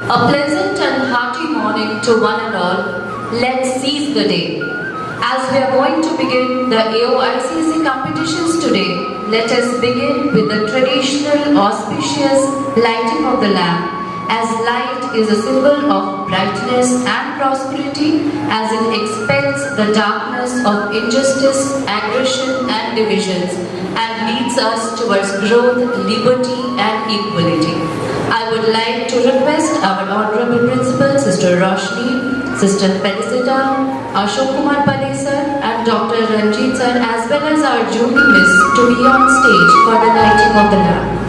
A pleasant and hearty morning to one and all. Let's seize the day. As we are going to begin the AOICC competitions today, let us begin with the traditional auspicious lighting of the lamp, as light is a symbol of brightness and prosperity, as it expels the darkness of injustice, aggression and divisions, and leads us towards growth, liberty and equality. I would like to request our Honorable Principal, Sister Roshni, Sister Felicita, Ashok Kumar Pale sir and Dr. Ranjit sir, as well as our Judy Miss to be on stage for the lighting of the lamp.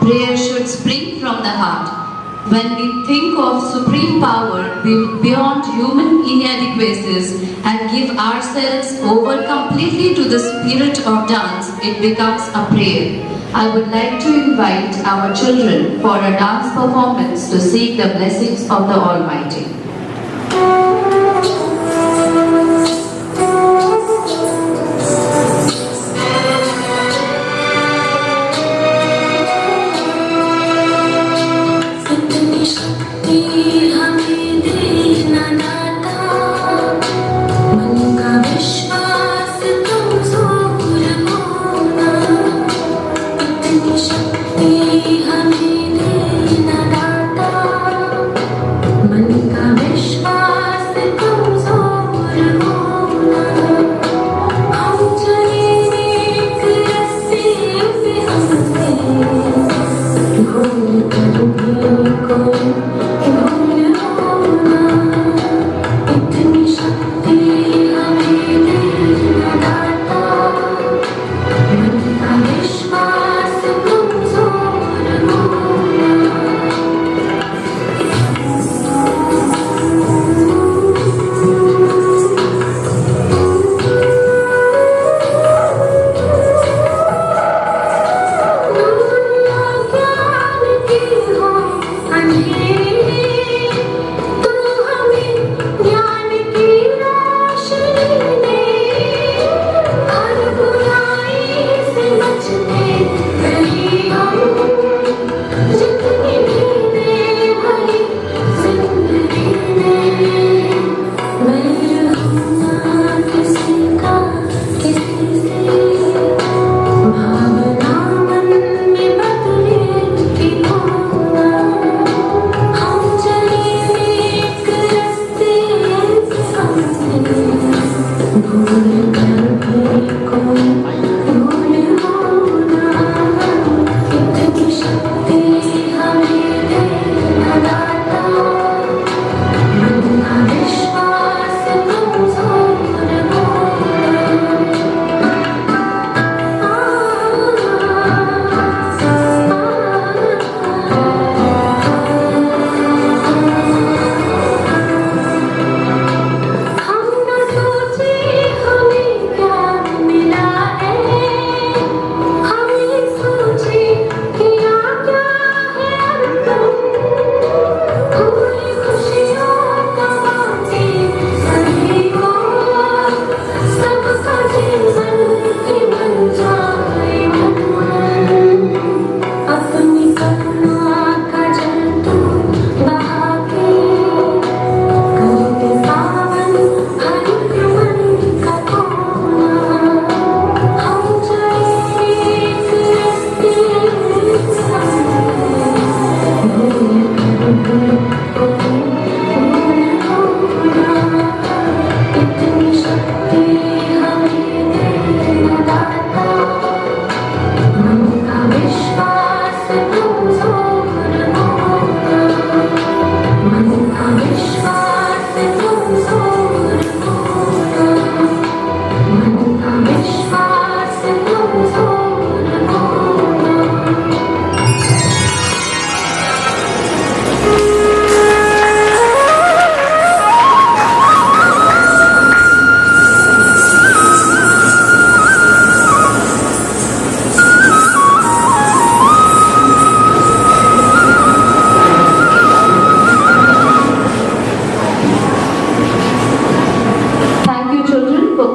Prayer should spring from the heart. When we think of supreme power beyond human inadequacies and give ourselves over completely to the spirit of dance, it becomes a prayer. I would like to invite our children for a dance performance to seek the blessings of the Almighty.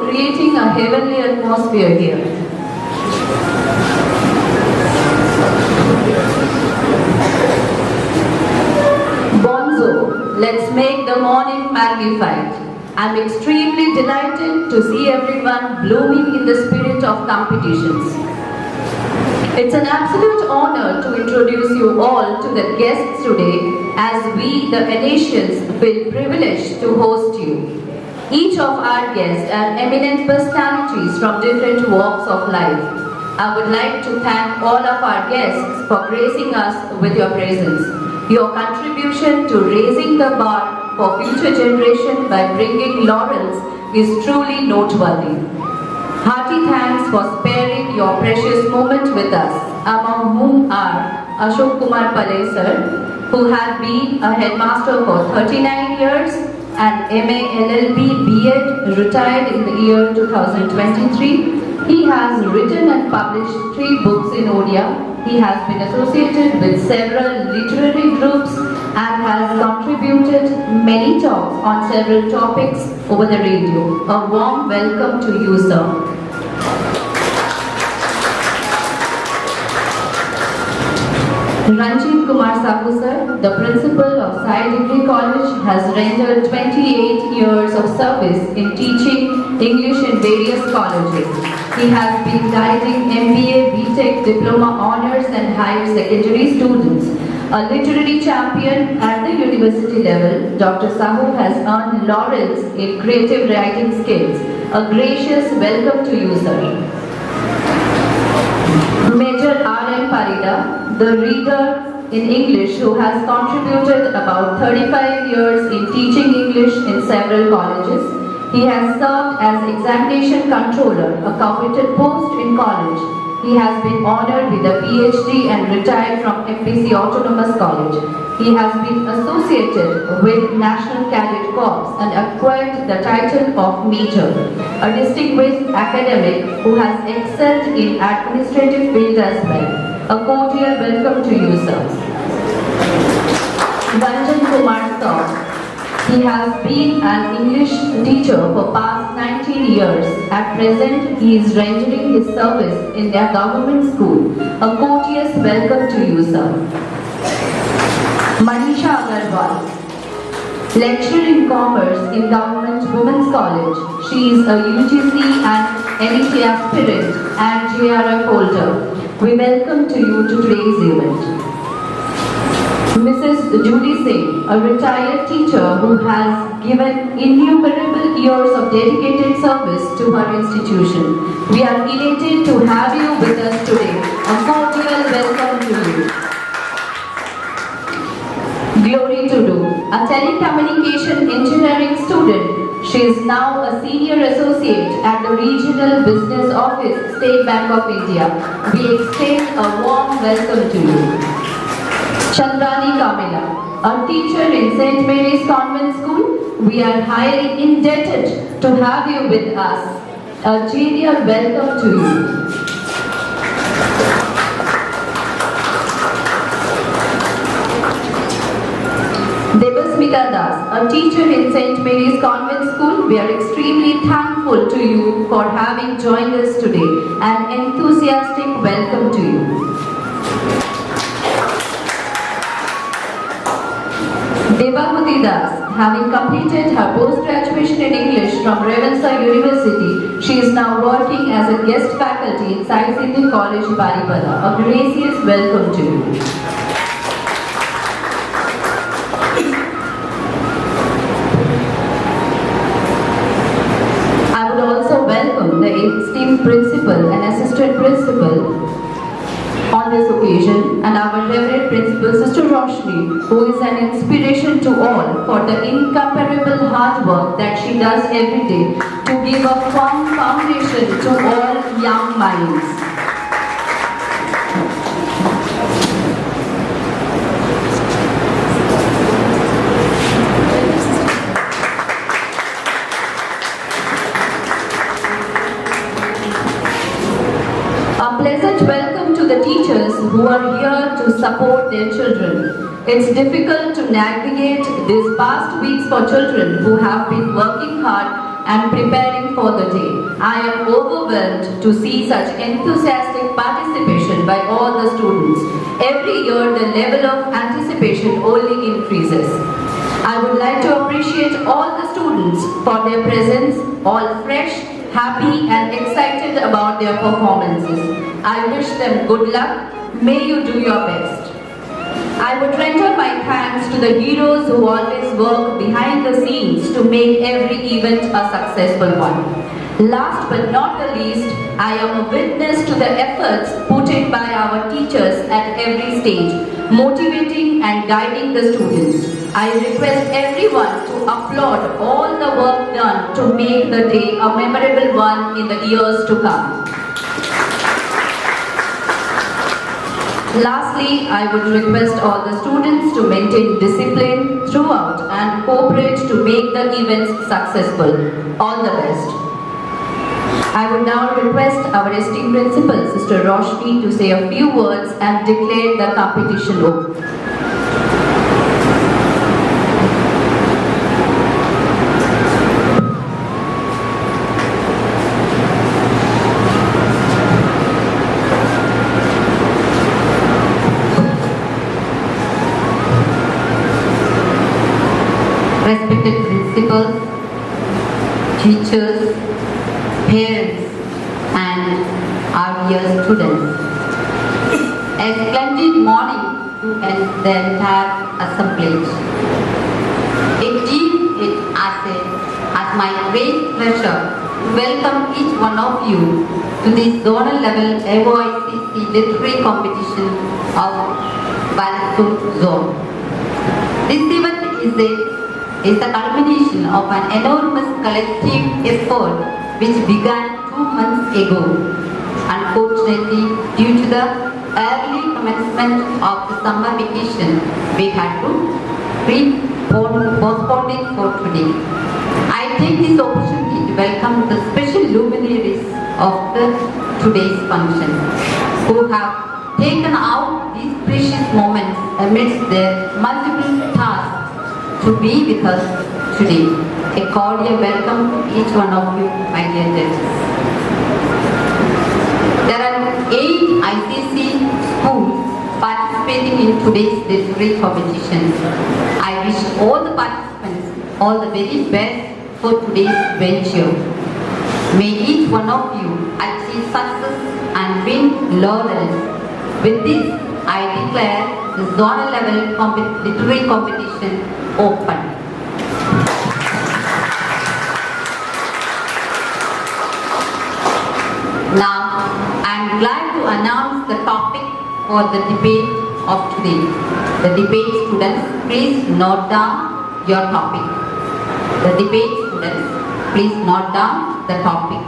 creating a heavenly atmosphere here. Bonzo, let's make the morning magnified. I'm extremely delighted to see everyone blooming in the spirit of competitions. It's an absolute honor to introduce you all to the guests today, as we, the Venetians, feel privileged to host you. Each of our guests are eminent personalities from different walks of life. I would like to thank all of our guests for gracing us with your presence. Your contribution to raising the bar for future generations by bringing laurels is truly noteworthy. Hearty thanks for sparing your precious moment with us, among whom are Ashok Kumar Palay sir, who has been a headmaster for 39 years and MA LLB B.Ed retired in the year 2023. He has written and published 3 books in Odia. He has been associated with several literary groups and has contributed many talks on several topics over the radio. A warm welcome to you, sir. Ranjit Kumar Sahu sir, the principal of Sai Degree College, has rendered 28 years of service in teaching English in various colleges. He has been guiding MBA, BTech, Diploma Honours and higher secondary students. A literary champion at the university level, Dr. Sahu has earned laurels in creative writing skills. A gracious welcome to you, sir. Major R.N. Parida, the reader in English who has contributed about 35 years in teaching English in several colleges. He has served as examination controller, a coveted post in college. He has been honored with a PhD and retired from FPC Autonomous College. He has been associated with National Cadet Corps and acquired the title of Major, a distinguished academic who has excelled in administrative field as well. A cordial welcome to you, sir. Ranjan Kumar sir. He has been an English teacher for past 19 years. At present, he is rendering his service in their government school. A courteous welcome to you, sir. Manisha Agarwal, lecturer in commerce in Government Women's College. She is a UGC and NET aspirant and JRF holder. We welcome to you to today's event. Mrs. Judy Singh, a retired teacher who has given innumerable years of dedicated service to her institution. We are elated to have you with us today. A cordial welcome to you. Glory Tudu, a telecommunication engineering student. She is now a senior associate at the Regional Business Office, State Bank of India. We extend a warm welcome to you. Chandrani Kamila, a teacher in St. Mary's Convent School. We are highly indebted to have you with us. A genial welcome to you. Devasmita Das, a teacher in St. Mary's Convent School. We are extremely thankful to you for having joined us today. An enthusiastic welcome to you. Devahuti Das, having completed her post-graduation in English from Ravenshaw University, she is now working as a guest faculty in CISCE College, Baripada. A gracious welcome to you. I would also welcome the esteemed principal and assistant principal on this occasion, and our Reverend Principal Sister Roshni, who is an inspiration to all for the incomparable hard work that she does every day to give a firm foundation to all young minds. A pleasant welcome to the teachers who are here to support their children. It's difficult to navigate these past weeks for children who have been working hard and preparing for the day. I am overwhelmed to see such enthusiastic participation by all the students. Every year the level of anticipation only increases. I would like to appreciate all the students for their presence, all fresh, happy and excited about their performances. I wish them good luck. May you do your best. I would render my thanks to the heroes who always work behind the scenes to make every event a successful one. Last but not the least, I am a witness to the efforts put in by our teachers at every stage, motivating and guiding the students. I request everyone to applaud all the work done to make the day a memorable one in the years to come. Lastly, I would request all the students to maintain discipline throughout and cooperate to make the events successful. All the best. I would now request our esteemed principal, Sister Roshni, to say a few words and declare the competition open. Respected principals, teachers, parents and our dear students. A splendid morning to the entire assemblage. It deems it as my great pleasure to welcome each one of you to this zonal level LOICC literary competition of Balasore zone. This event is the culmination of an enormous collective effort which began 2 months ago. Unfortunately, due to the early commencement of the summer vacation, we had to postpone it for today. I take this opportunity to welcome the special luminaries of today's function, who have taken out these precious moments amidst their multiple tasks to be with us today. A cordial welcome to each one of you, my dear judges. There are 8 ICC schools participating in today's literary competition. I wish all the participants all the very best for today's venture. May each one of you achieve success and win laurels. With this, I declare the zonal level literary competition open. Now, I am glad to announce the topic for the debate of today. The debate students, please note down your topic. The debate students, please note down the topic.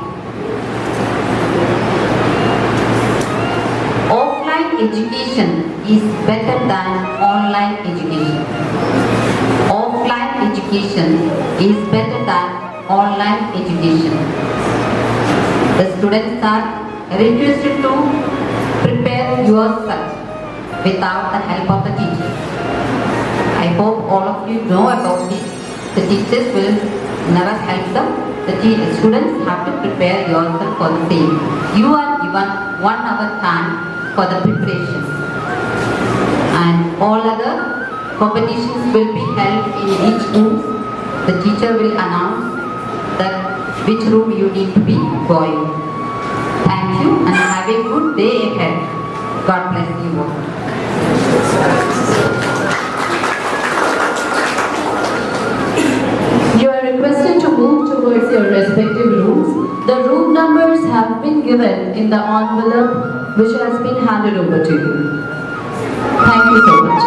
Offline education is better than online education. Offline education is better than online education. The students are requested to prepare yourself without the help of the teachers. I hope all of you know about this. The teachers will never help them. The students have to prepare yourself for the same. You are given 1 hour time for the preparation. And all other competitions will be held in each room. The teacher will announce that which room you need to be going. Thank you and have a good day ahead. God bless you all. You are requested to move towards your respective rooms. The room numbers have been given in the envelope which has been handed over to you. Thank you so much.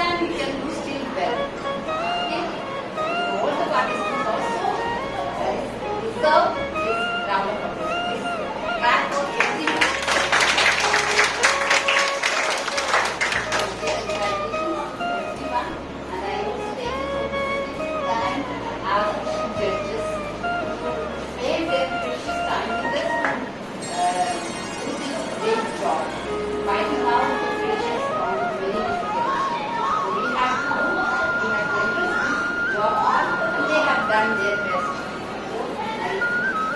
understand, we can do still well. Okay? All the participants also deserve this round of applause. Please clap for everyone. Everyone, and I also take this opportunity to thank our judges who made their precious time with us to do this great job. Finding out the patients from very difficult. So we have to do, we have done this job hard, and they have done their best. So I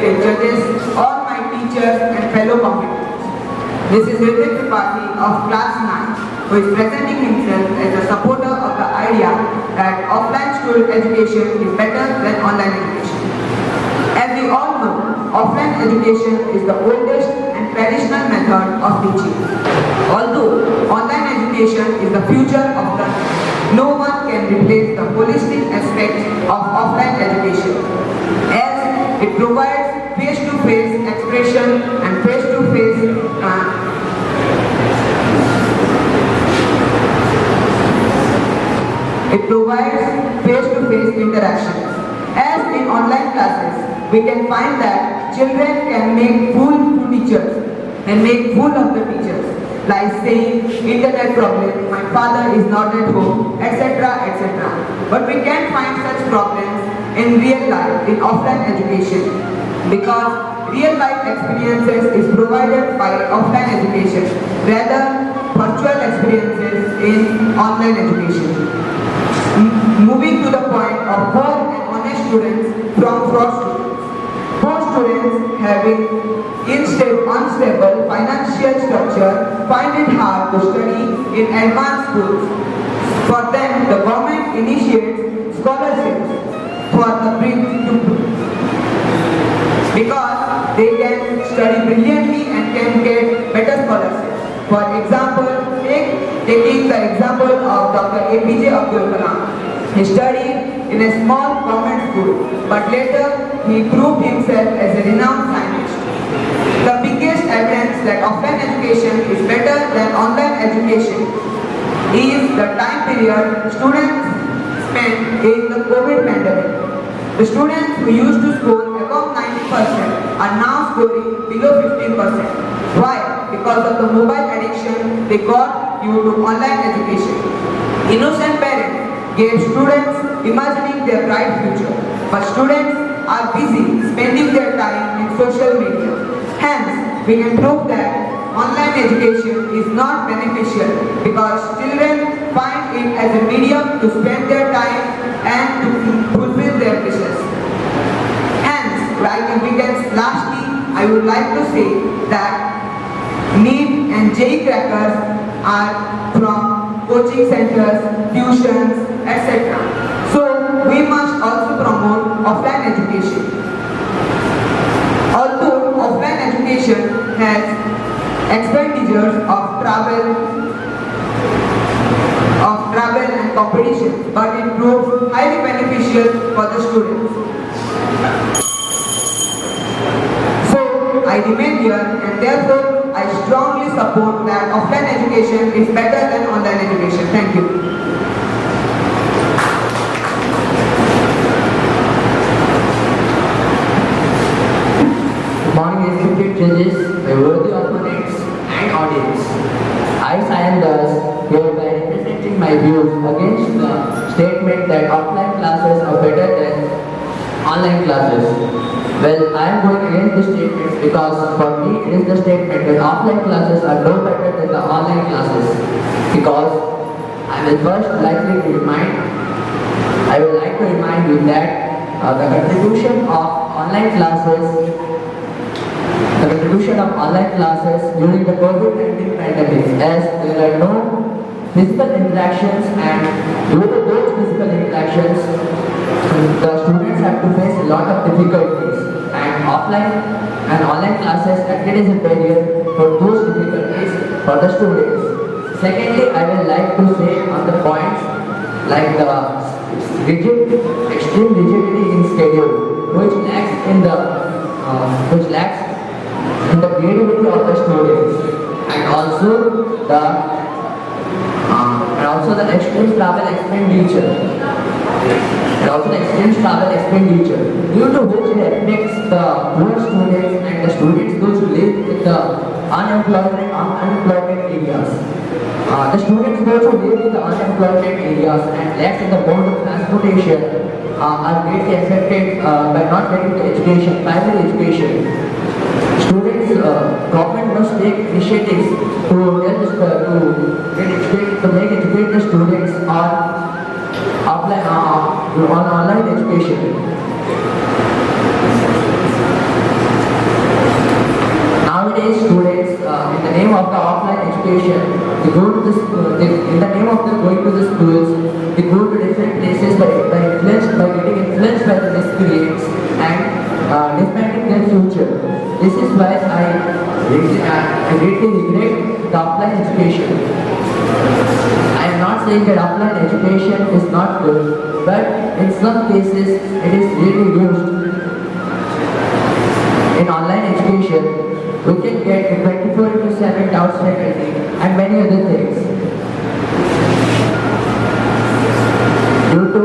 respected judges, all my teachers and fellow competitors. This is Ritik Tripathi of class 9, who is presenting himself as a supporter of the idea that offline school education is better than online education. As we all know, offline education is the oldest and traditional method of teaching. Although online education is the future of learning, no one can replace the holistic aspects of offline education, as it provides face-to-face expression and face-to-face interactions. As in online classes, we can find that children can make fool to teachers and make fool of the teachers, like saying internet problem, my father is not at home, etc. etc. But we can't find such problems in real life in offline education, because real life experiences is provided by offline education, rather virtual experiences in online education. Moving to the point of poor and honest students from fraud students. Poor students having unstable financial structure find it hard to study in advanced schools. For them, the government initiates scholarships for the because they can study brilliantly and can get better scholarships. For example, taking the example of Dr. APJ Abdul Kalam. He studied in a small government school, but later he proved himself as a renowned scientist. The biggest evidence that offline education is better than online education is the time period students spent in the COVID pandemic. The students who used to score above 90% are now scoring below 15%. Why? Because of the mobile addiction they got due to online education. Innocent parents gave students imagining their bright future, but students are busy spending their time in social media. Hence, we can prove that online education is not beneficial because children find it as a medium to spend their time and to fulfill their wishes. Hence, lastly, I would like to say that NEET and JEE crackers are from coaching centers, tuitions, etc. So, we must also promote offline education. Although offline education has expenditures of travel and competition, but it proves highly beneficial for the students. So, I remain here and therefore I strongly support that offline education is better than online education. Thank you. Good morning, respected judges, my worthy opponents and audience. I am thus here by representing my views against the statement that offline classes are better than online classes. Well, I am going against this statement because for me it is the statement that offline classes are no better than the online classes. Because I will like to remind you that the contribution of online classes during the COVID-19 pandemic, as there are no physical interactions, and due to those physical interactions, the students have to face a lot of difficulties, and offline and online classes acted as a barrier for those difficulties for the students. Secondly, I will like to say on the points like the extreme rigidity in schedule, which lacks in the creativity of the students, and also the extreme travel expenditure, due to which it affects the poor students and the students those who live in the unemployment areas. The students those who live in the unemployment areas and lacks in the mode of transportation are greatly affected by not getting the education, primary education. Students, government must take initiatives to make educate the students on online education. nowadays students, in the name of the offline education, they go to the in the name of the going to the schools, they go to different places by getting influenced by the miscreants and disbanding their future. This is why I greatly regret the offline education. I am not saying that offline education is not good, but in some cases it is really used. In online education, we can get a 24/7 doubts faculty and many other things. Due to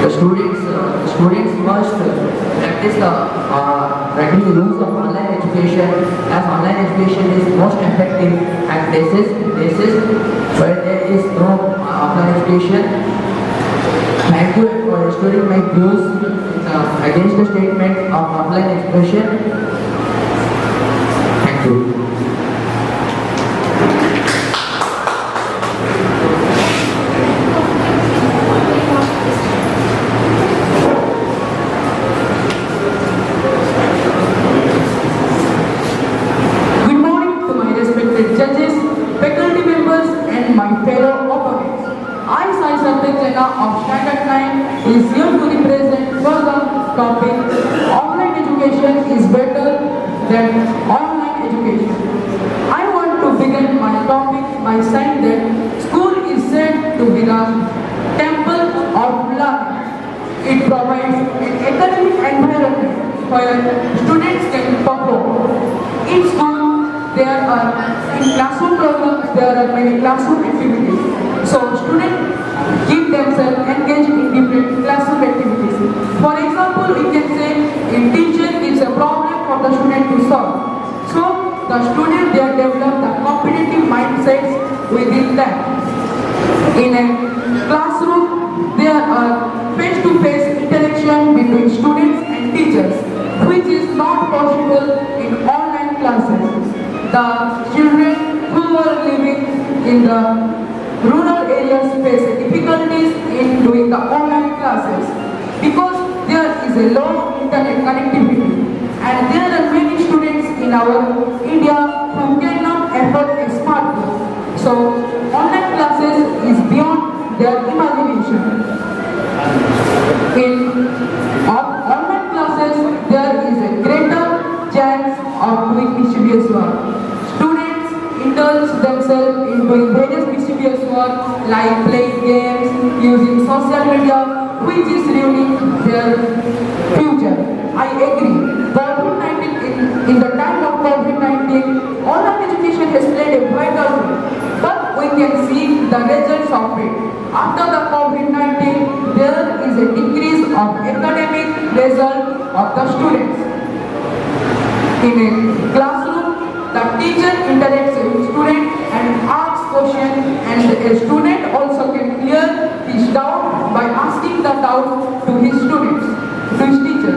the students must practice the rules of online education, as online education is most effective at places where there is no offline education. Thank you for restoring my views against the statement of offline education. Thank you. Good morning to my respected judges, faculty members and my fellow opponents. I, CISCE Balasore of Standard 9 is here to represent for the topic offline education is better than online education. I want to begin my topic by saying that school is said to be the temple of learning. It provides an academic environment where students can perform. In school, there are in classroom programs, there are many classroom activities. So students keep themselves engaged in different classroom activities. For example, we can say a teacher gives a problem for the student to solve. So the student they develop the competitive mindsets within them. In a classroom, there are face-to-face interaction between students and teachers, which is not possible in online classes. The children who are living in the rural areas face difficulties in doing the online classes because there is a low internet connectivity, and there are many students in our India who cannot afford a smartphone. So online classes is beyond their imagination. In online classes, there is a greater chance of doing mischievous work. Students indulge themselves in doing various mischievous work like playing games, using social media, which is ruining their future. I agree. In the time of COVID-19, online education has played a vital role, but we can see the results of it. After the COVID-19, there is a decrease of academic result of the students. In a classroom, the teacher interacts with student and asks questions, and a student also can clear his doubt by asking the doubt to his students, to his teacher.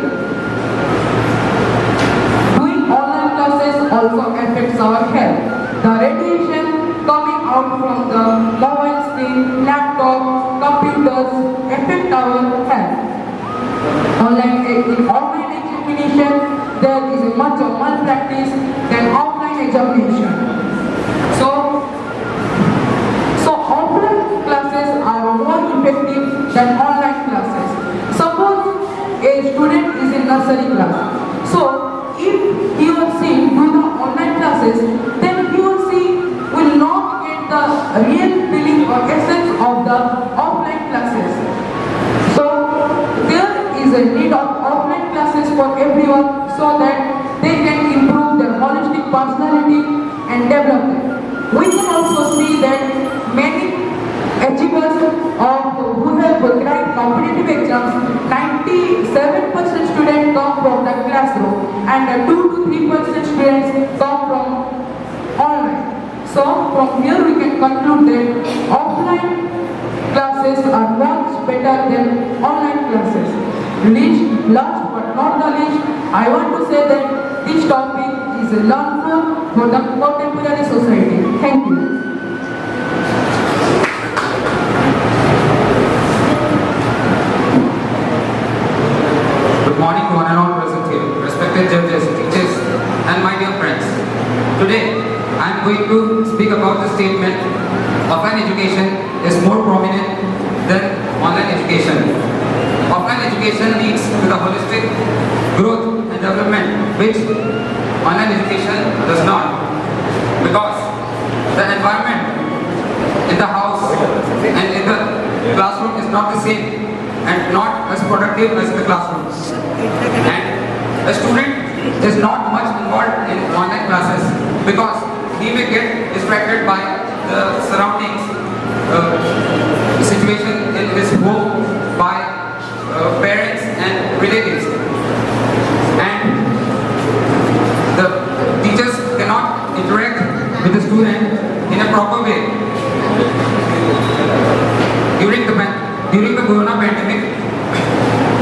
Doing online classes also affects our health. The radiation coming out from the mobile screen, laptop, computers affect our health. In online examination, there is a much of malpractice than offline examination. So offline classes are more effective than online classes. Suppose a student is in nursery class. So if he or she do the online classes, then he or she will not get the real feeling or essence of the offline classes. So there is a need of offline classes for everyone so that they can improve their holistic personality and development. We can also see that many achievers who have cracked competitive exams, 97% students come from the classroom and 2 to 3% students come from online. So from here we can conclude that offline classes are much better than online classes. Last but not the least, I want to say that this topic is a learnful for the contemporary society. Thank you. going to speak about the statement offline education is more prominent than online education. Offline education leads to the holistic growth and development which online education does not, because the environment in the house and in the classroom is not the same and not as productive as the classroom. And a student is not much involved in online classes because he may get distracted by the surroundings, situation in his home, by parents and relatives. And the teachers cannot interact with the student in a proper way. During the Corona pandemic,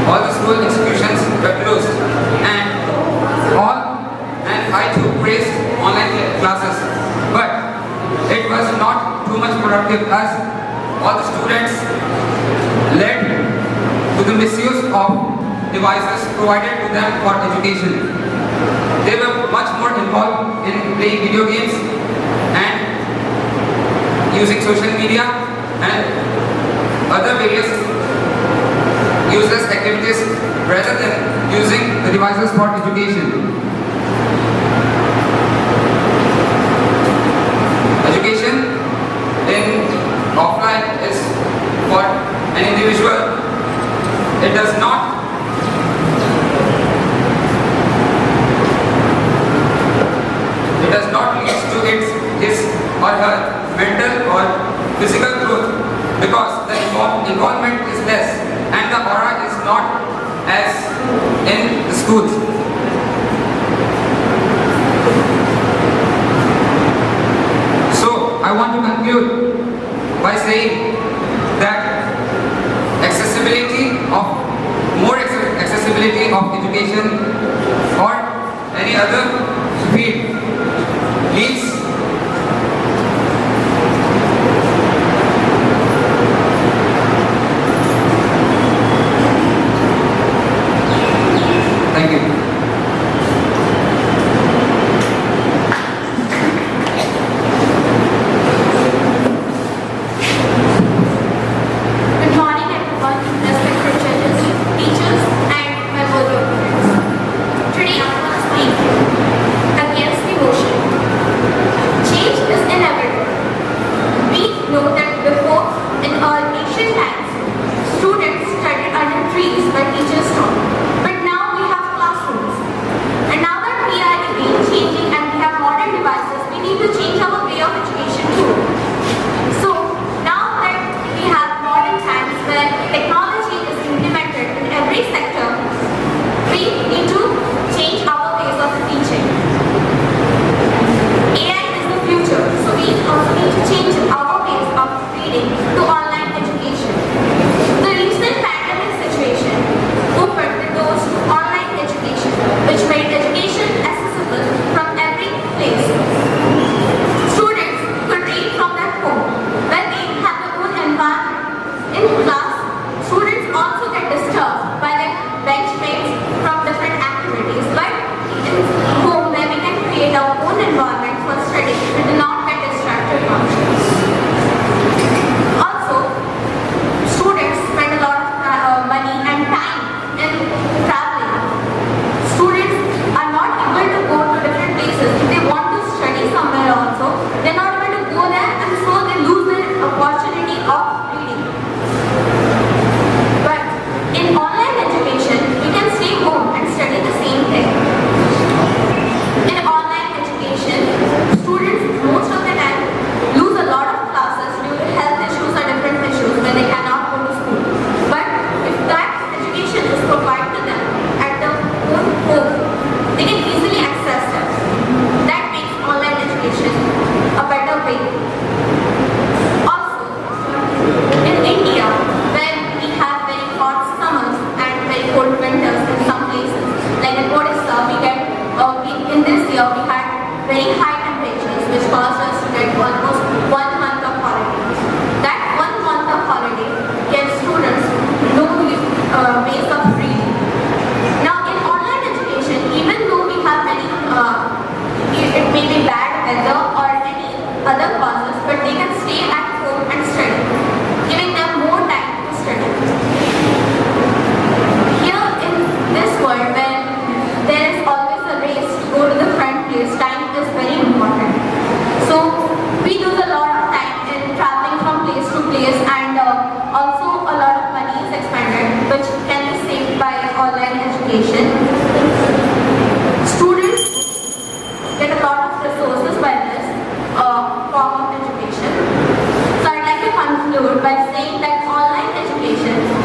all the school institutions were closed, and I too praised online classes, but it was not too much productive as all the students led to the misuse of devices provided to them for education. They were much more involved in playing video games and using social media and other various useless activities rather than using the devices for education. Education in offline is for an individual. It does not lead to his or her mental or physical growth, because the involvement is less and the aura is not as in the schools. So I want to conclude by saying that more accessibility of education or any other field leads Thank you. Good morning everyone, respected judges, teachers and my fellow friends. Today I am going to speak against the motion.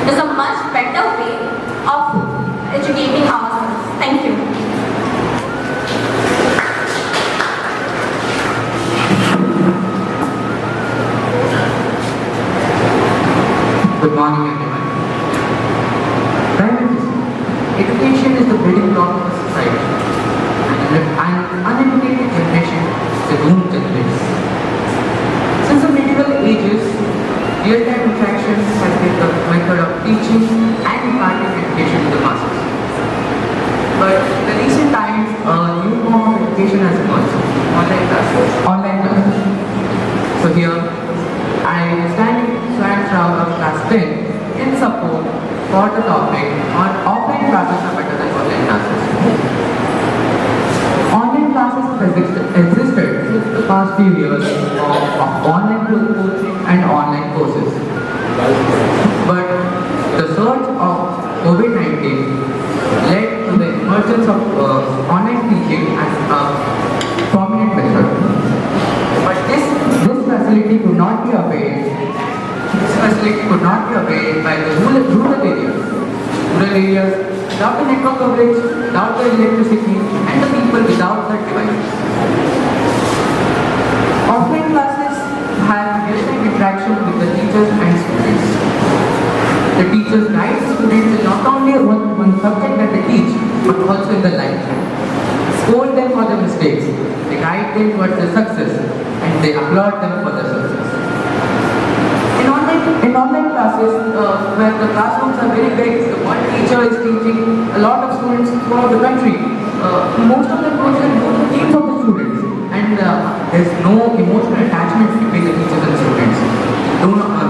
is a much better way of educating ourselves. Thank you. Good morning, everyone. Priorities. Education is the building block of a society. An uneducated generation is a doomed generation. Since the medieval ages, real-time interaction has been the method of teaching and imparting education to the masses. But in the recent times, a new form of education has emerged: online classes. Online classes. So here, I am standing proud of class 10 in support for the topic on offline classes are better than online classes. Online classes have existed since the past few years of online coaching and online courses. But the surge of COVID-19 led to the emergence of online teaching as a prominent method. But this facility could not be availed. This facility could not be availed by the rural areas. Rural areas without the network coverage, without the electricity, and the people without the devices. Offline classes have real-time interaction with the teachers and students. The teachers guide the students in not only one subject that they teach, but also in the life. Scold them for their mistakes, they guide them towards their success, and they applaud them for their success. In online classes, where the classrooms are very big, the one teacher is teaching a lot of students throughout the country. Most of them goes into the teams of the students, and there's no emotional attachment between the teachers and the students.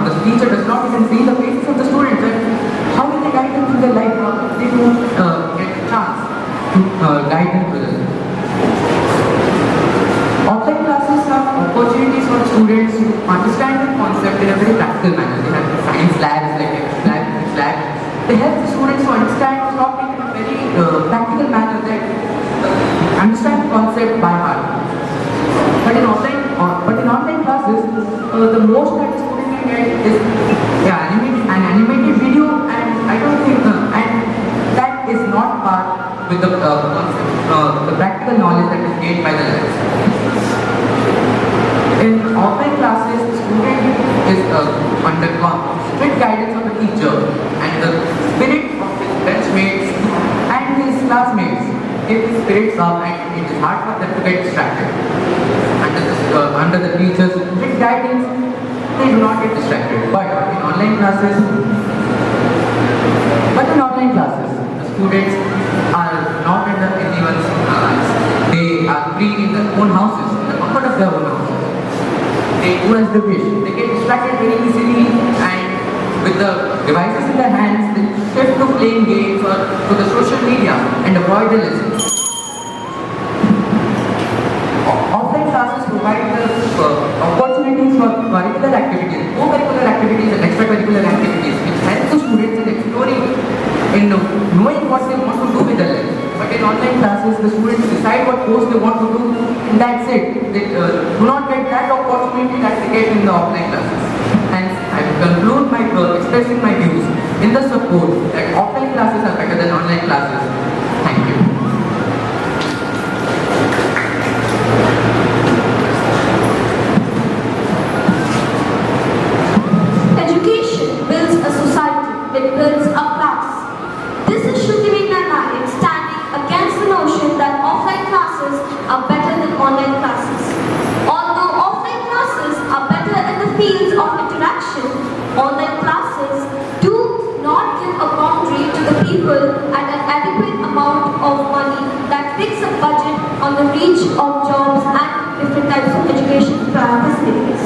The teacher does not even see the faces of the students, and how will they guide them through their life? They don't get a chance to guide them through their life. Offline classes have opportunities for students to understand the concept in a very practical manner. They have science labs, like physics lab. They help the students to understand the topic in a very practical manner, that understand the concept by heart. But in online classes, the most that the student can get is an animated video, and I don't think and that is not part with the concept, the practical knowledge that is gained by the labs. In offline classes, the student is under strict guidance of the teacher, and the spirit of his benchmates and his classmates, if his spirits up, and it is hard for them to get distracted. Under the teacher's strict guidance, they do not get distracted. But in online classes, the students are not under anyone's eyes. They are free in their own houses, in the comfort of their own houses. They do as they wish. They get distracted very easily, and with the devices in their hands, they shift to playing games or to the social media and avoid the lessons. Offline classes provide the opportunities for curricular activities, co-curricular activities and extracurricular activities, which help the students in exploring, in knowing what they want to do with their life. But in online classes, the students decide what course they want to do, and that's it. They do not get that opportunity that they get in the offline classes. Hence, I will conclude my expressing my views in the support that offline classes are better than online classes. Thank you. Education builds a society, it builds a class. This is Shruti Nayak standing against the notion that offline classes are better than online classes. Although offline classes are better in the fields of interaction, online classes do not give a boundary to the people and an adequate amount of money that fix a budget on the reach of jobs and different types of education facilities.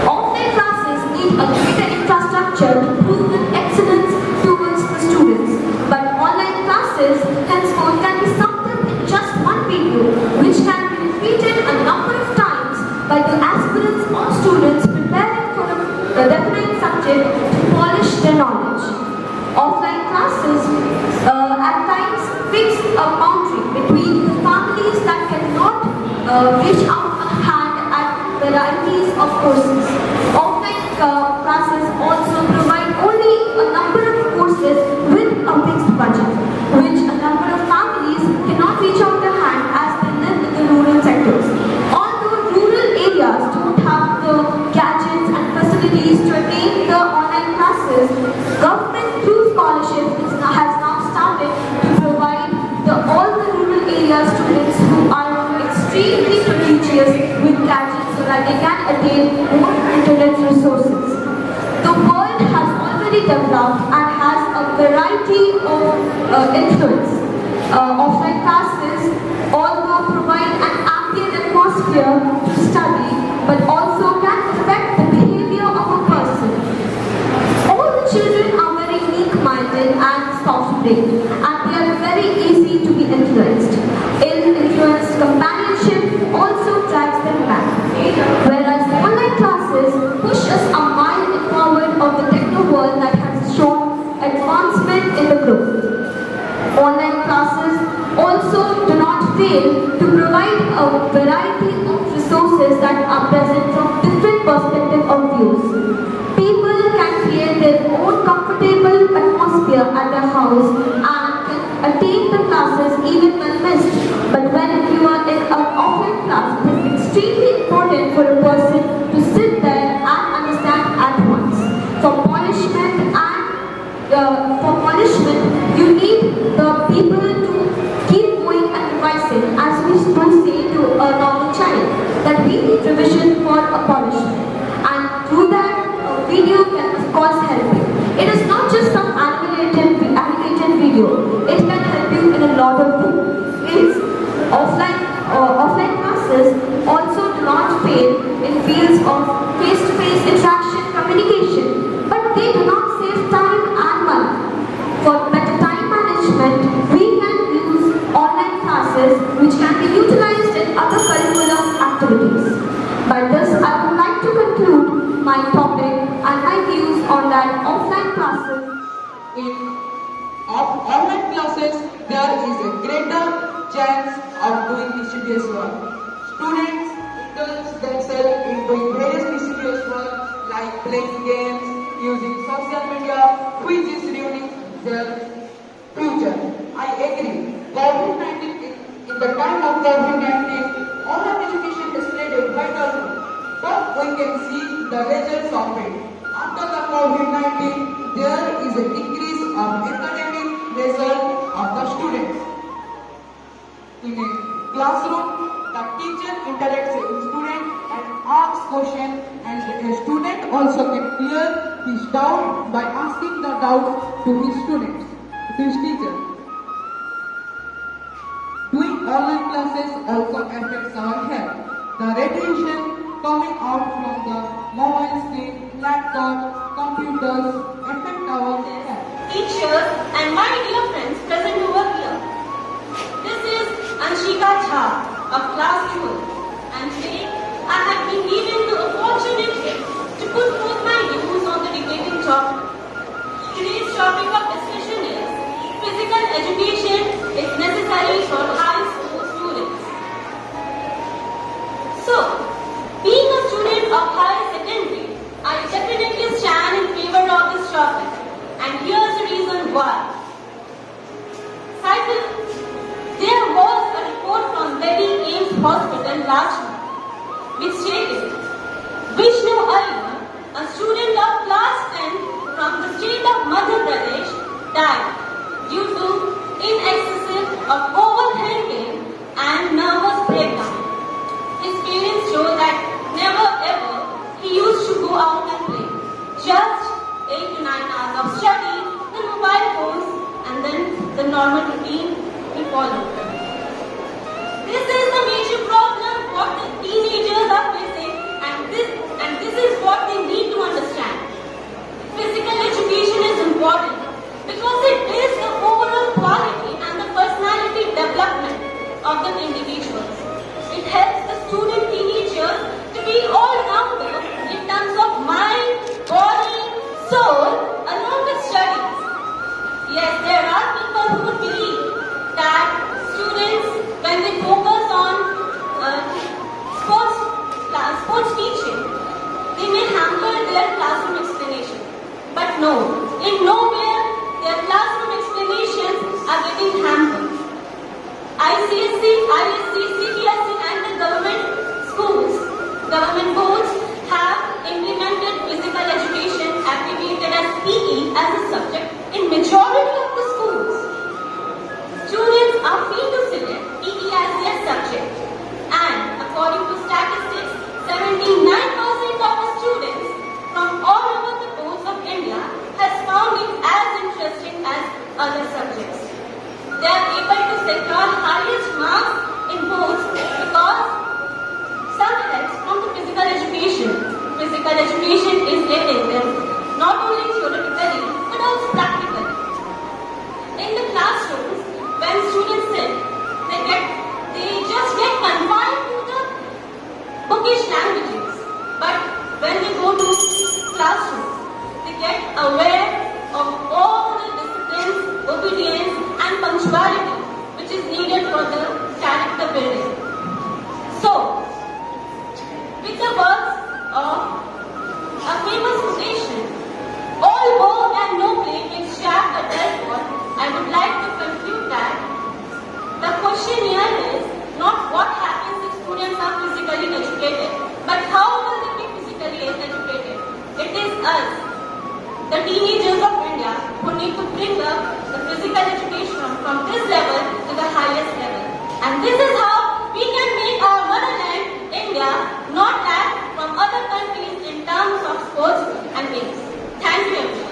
Offline classes need a greater infrastructure to prove with excellence towards the students. But online classes henceforth can be summed up in just one video, which can be repeated a number of times by the aspirants or students preparing for a definite subject to polish their knowledge. Offline classes at times fix a boundary between the families that cannot reach out a hand at varieties of courses. Offline classes also provide only a number of attain more internet resources. The world has already developed and has a variety of influence. Offline classes although provide an ambient atmosphere to study, but also can affect the behavior of a person. All the children are very weak-minded and soft-brained, and they are very easy to be influenced. Ill-influenced companionship also drives them back. Whereas online classes push us a mile forward of the techno world that has shown advancement in the growth. Online classes also do not fail to provide a variety of resources that are present from different perspectives of views. People can create their own comfortable atmosphere at their house and can attain the classes even when missed. But when you are in an offline class, it is extremely important for a person to sit there and understand at once. For punishment, you need the people to keep going and revising, as we do say to a normal child, that we need revision for a punishment. And through that, a video can of course help you. It is not just some animated video. It can help you in a lot of ways. Offline classes also do not fail in fields of face-to-face interaction communication, but they do not save time and money. For better time management, we can use online classes which can be utilized in other curriculum activities. By this, I would like to conclude my topic and my views on that offline classes. In online classes, there is a greater chance of doing mischievous work. Students indulge themselves in doing various mischievous work like playing games, using social media, which is ruining their future. I agree. In the time of COVID-19, online education has played a vital role, but we can see the results of it. After the COVID-19, there is a decrease of academic result of the students. In a classroom, the teacher interacts with the student and asks questions, and a student also can clear his doubt by asking the doubt to his teacher. Doing online classes also affects our health. The radiation coming out from the mobile screen, laptop, computers affect our health. Teachers and my dear friends present over here. This is Anshika Jha of class 12, and today I have been given the opportunity to put forth my views on the debating topic. Today's topic of discussion is physical education is necessary for high school students. So, being a student of higher secondary, I definitely stand in favor of this topic, and here's the reason why. There was a report from Delhi AIIMS Hospital last month, which stated Vishnu Aliwan, a student of class 10 from the state of Madhya Pradesh, died due to excessive of overthinking and nervous breakdown. His parents show that never ever he used to go out and play. Just 8 to 9 hours of study, then mobile phones, and then the normal routine will follow. This is the major problem what the teenagers are facing, and this is what they need to understand. Physical education is important because it builds the overall quality and the personality development of the individuals. It helps the student teenagers to be all-rounder in terms of mind, body, soul, along with studies. Yes, there are people who would believe that students, when they focus on sports teaching, they may hamper their classroom explanation. But no, in nowhere their classroom explanations are getting hampered. ICSC, ISC, CBSE and the government boards have implemented physical education abbreviated as PE as a subject in majority of the schools. Students are free to select PE as their subject, and according to statistics, 79% Turkish languages. But when they go to classrooms, they get aware of all the disciplines, obedience and punctuality which is needed for the character building. So, with the words of a famous quotation, all work and no play can shape the adult, I would like to conclude that the question here is not what happens if students are physically educated, but how will they be physically educated. It is us, the teenagers of India, who need to bring up the physical education from this level to the highest level. And this is how we can make our motherland, India, not lag from other countries in terms of sports and games. Thank you, everyone.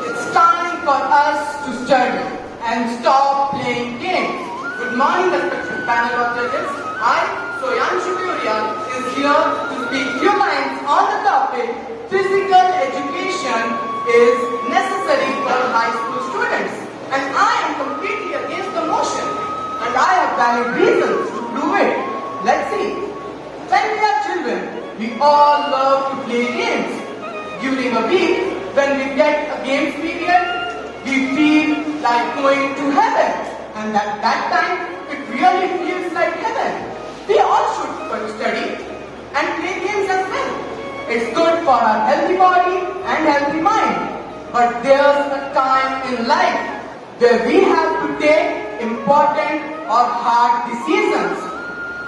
It's time for us to study and stop playing games. Good morning, respected panel of judges. I, Soyanshu Surya, is here to speak few lines on the topic physical education is necessary for high school students. And I am completely against the motion. And I have valid reasons to prove it. Let's see. When we are children, we all love to play games. During a week, when we get a games period, we feel like going to heaven. And at that time, it really feels like heaven. We all should study and play games as well. It's good for our healthy body and healthy mind. But there's a time in life where we have to take important or hard decisions.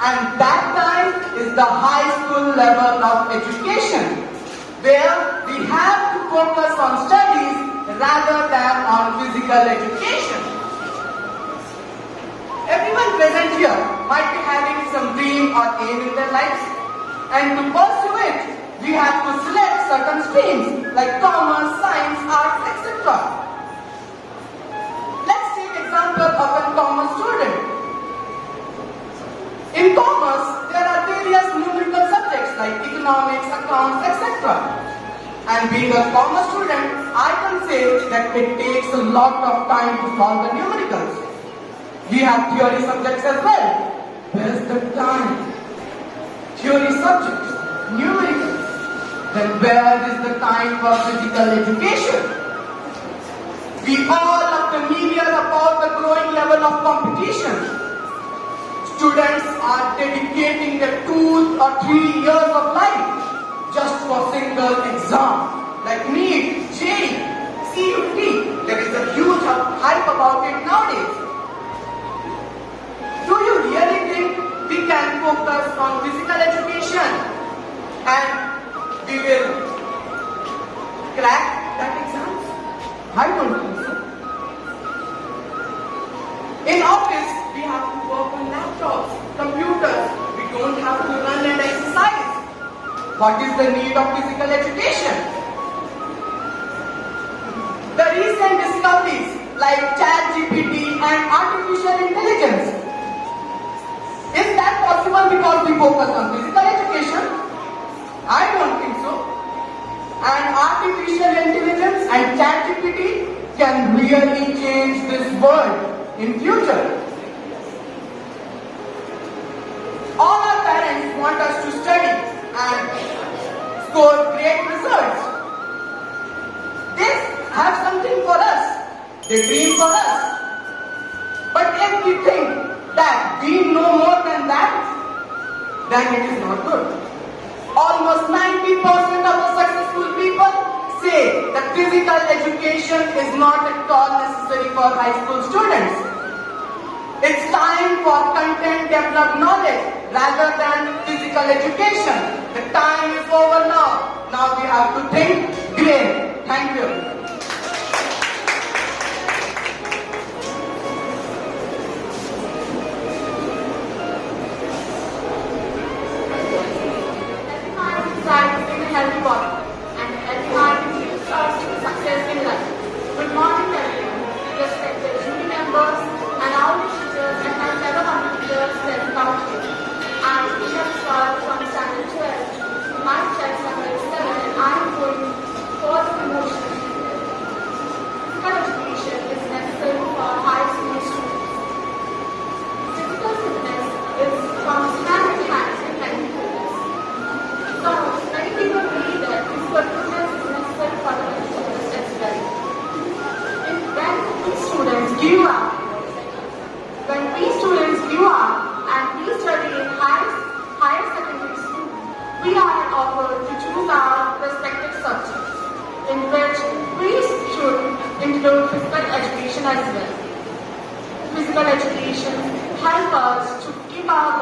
And that time is the high school level of education, where we have to focus on studies rather than on physical education. Everyone present here might be having some dream or aim in their lives, and to pursue it, we have to select certain streams like commerce, science, arts, etc. Let's take example of a commerce student. In commerce, there are various numerical subjects like economics, accounts, etc. And being a commerce student, I can say that it takes a lot of time to solve the numericals. We have theory subjects as well. Where's the time? Theory subjects, numericals. Then where is the time for physical education? We all are familiar about the growing level of competition. Students are dedicating their 2 or 3 years of life just for single exam. Like NEET, JEE, CUT. There is a huge hype about it nowadays. Do you really think we can focus on physical education and we will crack that exams? I don't think so. In office, we have to work on laptops, computers. We don't have to run and exercise. What is the need of physical education? The recent discoveries like ChatGPT and artificial intelligence. Is that possible because we focus on physical education? I don't think so. And artificial intelligence and ChatGPT can really change this world in future. All our parents want us to study and score great results. They have something for us. They dream for us. But if we think that we know more than that, then it is not good. Almost 90% of the successful people say that physical education is not at all necessary for high school students. It's time for content developed knowledge rather than physical education. The time is over now. Now we have to think great. Thank you. Healthy body and healthy mind is success in life. Good morning, everyone. Respected jury members and our teachers and my fellow computers present out here. I am Isha from Standard 12. My check number is 7 and I am going for the promotion.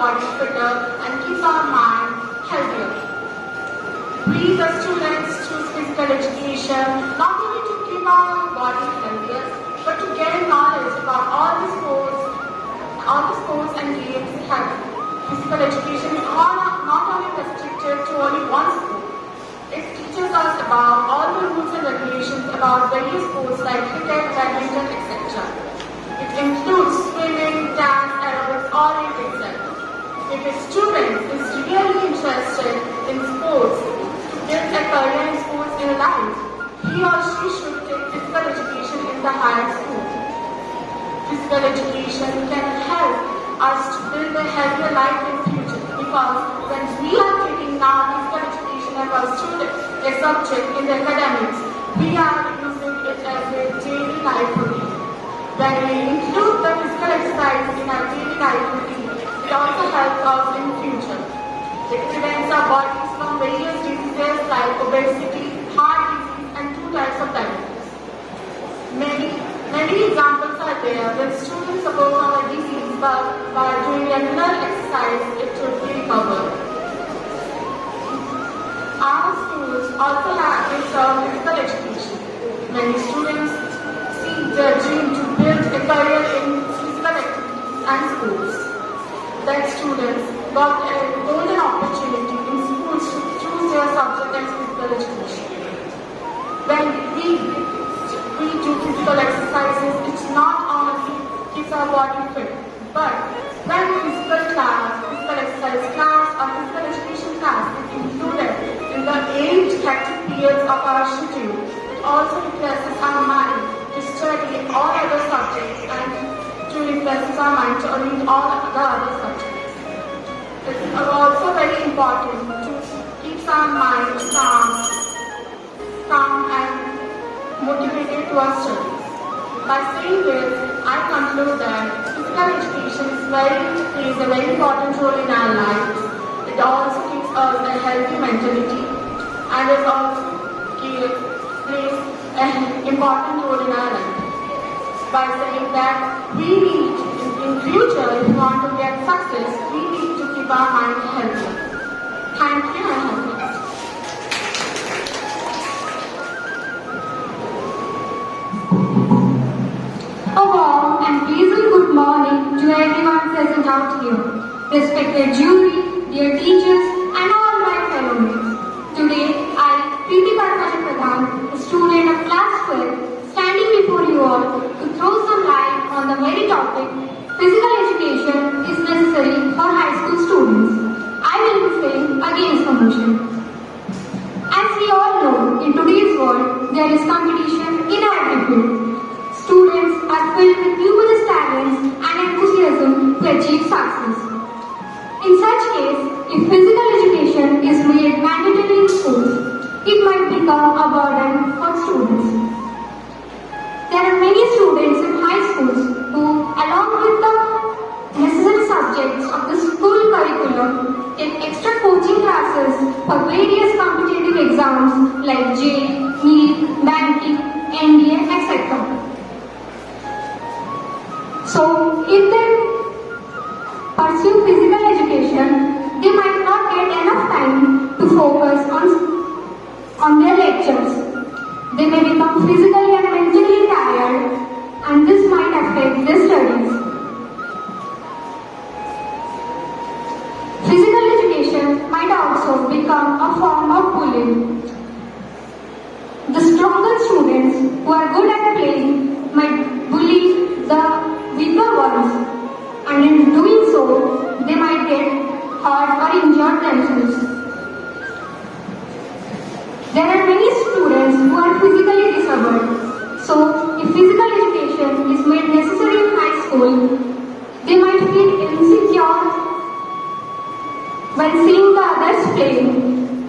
body fitter and keeps our mind healthier. We, the students, choose physical education not only to keep our body healthier, but to gain knowledge about all the sports and games we have. Physical education is not only restricted to only one sport. It teaches us about all the rules and regulations about various sports like cricket, badminton, etc. It includes swimming, dance, aerobics, all it itself. If a student is really interested in sports, to build a career in sports in life, he or she should take physical education in the higher school. Physical education can help us to build a healthier life in future, because when we are taking now physical education as a subject in the academics, we are using it as a daily life routine. When we include the physical exercise in our daily life routine, it also helps us in future. It prevents our bodies from various diseases like obesity, heart disease, and 2 types of diabetes. Many examples are there when students suffer from a disease, but by doing regular exercise, it should be recovered. Our schools also have physical education. Many students see their dream to build a career in physical activities and sports. That students got a golden opportunity in schools to choose their subject as physical education. When we do physical exercises, it's not only keeps our body fit, but when physical exercise class or physical education class is included in the 8 hectic periods of our schedule, it also refreshes our mind to study all other subjects and to refreshes our mind to read all the other subjects. It's also very important to keep our mind calm and motivated to our studies. By saying this, I conclude that physical education plays a very important role in our lives. It also gives us a healthy mentality, and it also plays an important role in our life. By saying that we need, in future, if we want to get success, we need to keep our mind healthy. Thank you and have a nice day. A warm and pleasant good morning to everyone present out here. Respected jury, dear teachers, and all my fellow mates. Today, I, Preeti Pradhan, a student of class 12, standing before you all to throw some light on the very topic, physical education is necessary for high school students. I will be saying against the motion. As we all know, in today's world, there is competition in every field. Students are filled with numerous talents and enthusiasm to achieve success. In such case, if physical education is made mandatory in schools, it might become a burden for students. There are many students in high schools who, along with the necessary subjects of the school curriculum, take extra coaching classes for various competitive exams like JEE, NEET, banking, NDA, etc. So, if they pursue physical education, they might not get enough time to focus on their lectures. They may become physically and mentally tired, and this might affect their studies. Physical education might also become a form of bullying. The stronger students who are good at playing might bully the weaker ones, and in doing so, they might get hurt or injured themselves. There are many students who are physically disabled, so if physical education is made necessary in high school, they might feel insecure when seeing the others playing.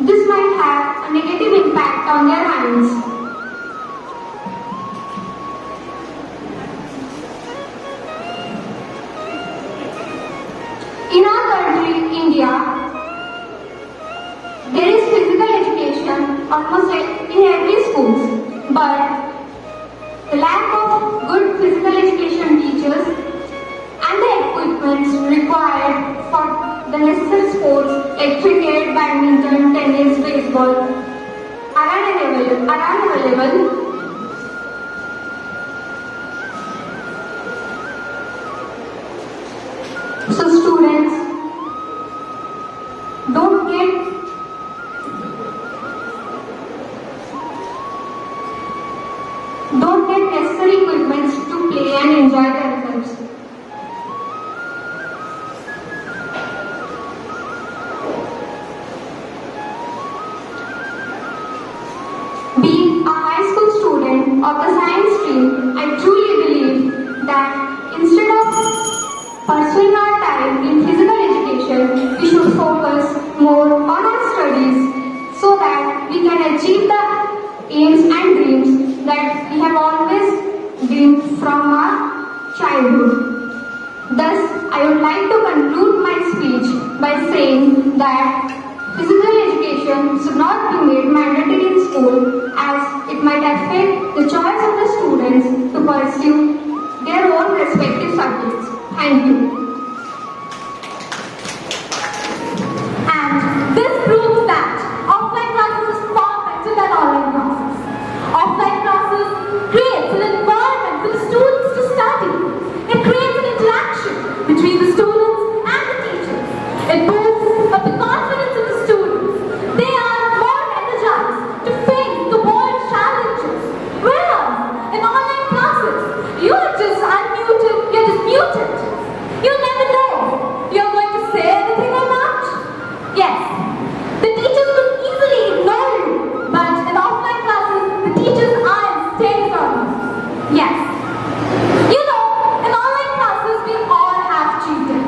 This might have a negative impact on their minds. In our country, India, there is physical education almost in every school, but the lack of good physical education teachers and the equipment required for the necessary sports like cricket, badminton, tennis, baseball are unavailable. So students don't get necessary equipment to play and enjoy themselves. Being a high school student of the science stream, I truly believe that instead of pursuing our time in physical education, we should focus more on our studies so that we can achieve the aims and dreams that we have always dreamed from our childhood. Thus, I would like to conclude my speech by saying that physical education should not be made mandatory in school as it might affect the choice of the students to pursue their own respective subjects. Thank you. And this proves that offline classes is far better than online classes. Offline classes creates an environment for the students to study. It creates an interaction between the students and the teachers. It boosts up the confidence of the students. They are more energized to face the world challenges. Whereas in online classes, you are just unmuted, you're just muted. You never know you're going to say anything or not. Yes, the teachers could easily ignore you, but in offline classes, the teacher's eyes stays on you. Yes. You know, in online classes, we all have cheated.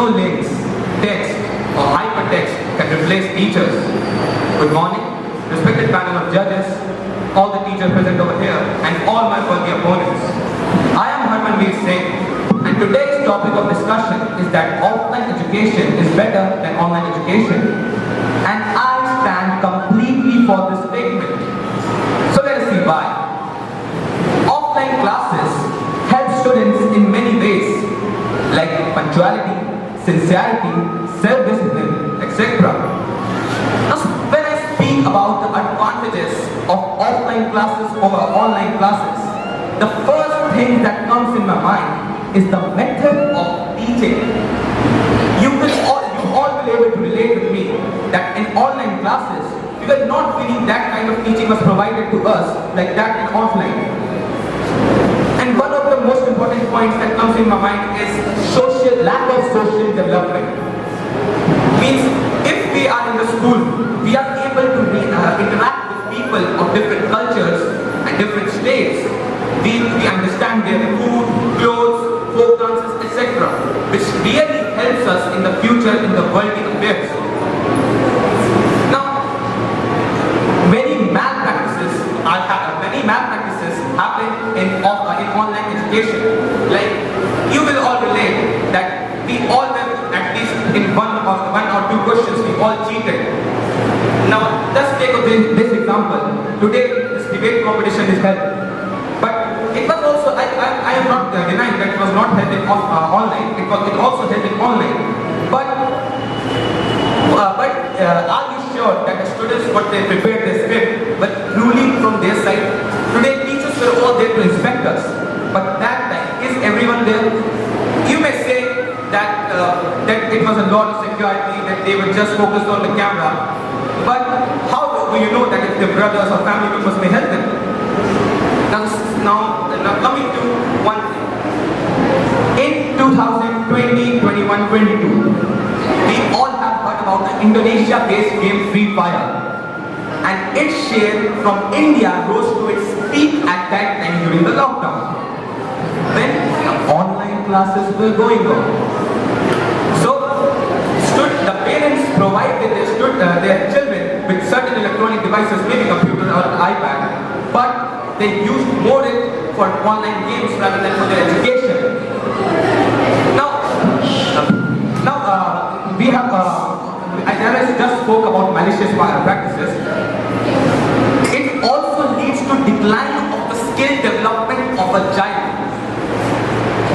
no links, text or hypertext can replace teachers. Good morning, respected panel of judges, all the teachers present over here, and all my worthy opponents. I am Harmanveer Singh, and today's topic of discussion is that offline education is better than online education. And I stand completely for this statement. So let us see why. Offline classes help students in many ways, like punctuality, sincerity, self-discipline, etc. Now, when I speak about the advantages of offline classes over online classes, the first thing that comes in my mind is the method of teaching. You all will be able to relate with me that in online classes, we were not feeling that kind of teaching was provided to us like that in offline. And one of the most important points that comes in my mind is lack of social development. Means if we are in the school, we are able to interact with people of different cultures and different states. We understand their food, clothes, folk dances, etc. which really helps us in the future in the worldly affairs. Now, many malpractices happen in online education. Like, you will all relate that we all have, at least in one or two questions, we all cheated. Now, just take this example. Today, this debate competition is held. But it was also, I am not denying that it was not held in online. It also held in online. But are you sure that the students, what they prepared their script, but truly from their side? Today, teachers were all there to inspect us. But that time, is everyone there? You may say that it was a lot of security, that they were just focused on the camera. But how do you know that if their brothers or family members may help them? Now coming to one thing. In 2020, 21, 22, we all have heard about the Indonesia-based game Free Fire. And its share from India rose to its peak at that time during the lockdown, when the online classes were going on. So, the parents provided their children with certain electronic devices, maybe computer or iPad, but they used more it for online games rather than for their education. Now we have, I just spoke about malicious practices. It also leads to decline of the skill development of a child.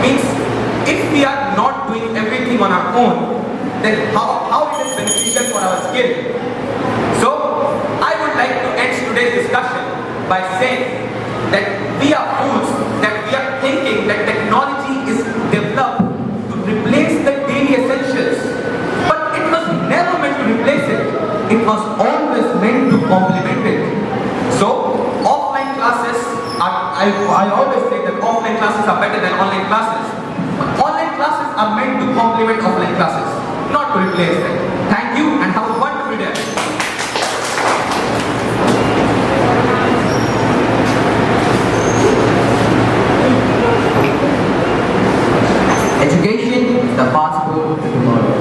Means, if we are not doing everything on our own, then how it is beneficial for our skill? So, I would like to end today's discussion by saying that we are fools, that we are thinking that technology is developed to replace the daily essentials. But it was never meant to replace it. It was always meant to complement it. So, offline classes I always say that offline classes are better than online classes. But online classes are meant to complement offline classes, not to replace them. Thank you and have a wonderful day. Education is the passport to tomorrow.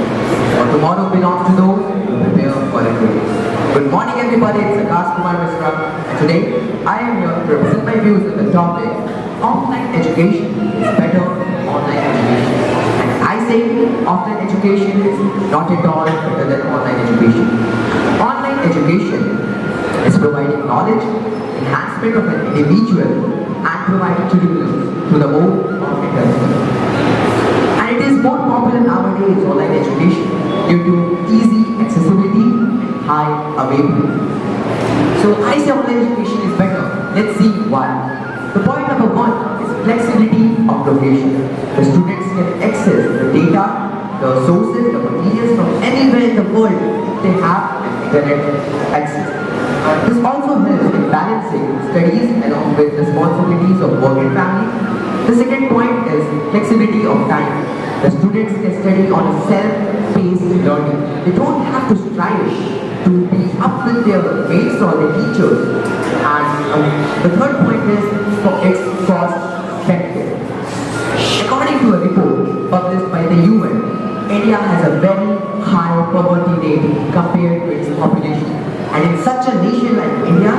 For tomorrow belongs to those who prepare for it today. Good morning everybody, it's Akash Kumar Mishra, and today I am here to represent my views on the topic offline education is better than online education. And I say offline education is not at all better than online education. Online education is providing knowledge, enhancement of an individual, and providing curriculum to the mode of industry. And it is more popular nowadays, online education, due to easy accessibility and high availability. So I say online education is better. Let's see why. The point number one is flexibility of location. The students can access the data, the sources, the materials from anywhere in the world if they have an internet access. This also helps in balancing studies along with responsibilities of work and family. The second point is flexibility of time. The students can study on a self-paced learning. They don't have to strive to be up with their mates or their teachers. And the third point is it's cost effective. According to a report published by the UN, in India has a very high poverty rate compared to its population. And in such a nation like India,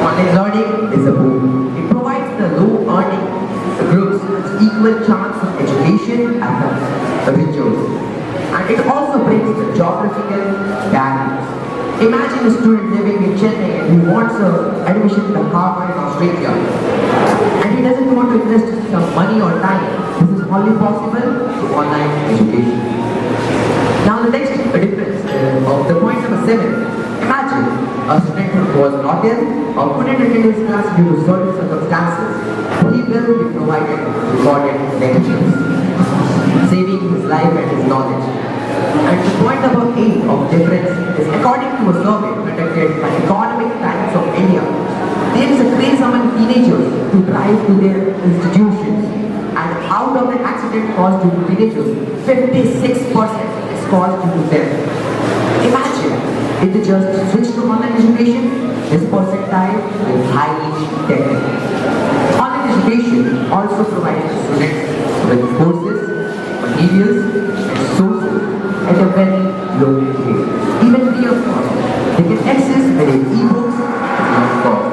online learning is a boom. It provides the low earning groups equal chance of education as the richer. And it also breaks the geographical barriers. Imagine a student living in Chennai and he wants admission to Harvard in Australia. And he doesn't want to invest some money or time. This is only possible through online education. Now the next difference of the point number 7. Imagine a student who was not ill or couldn't attend his class due to certain circumstances. He will be provided recorded lectures, saving his life and his knowledge. And the point number 8 of difference is according to a survey conducted by Economic Times of India, there is a craze among teenagers to drive to their institutions. And out of the accident caused due to teenagers, 56% is caused due to them. Imagine if they just switch to online education, this percentile is highly technical. Online education also provides students with courses, materials, and sources at a very low rate. Even free of cost. They can access many e-books at no cost.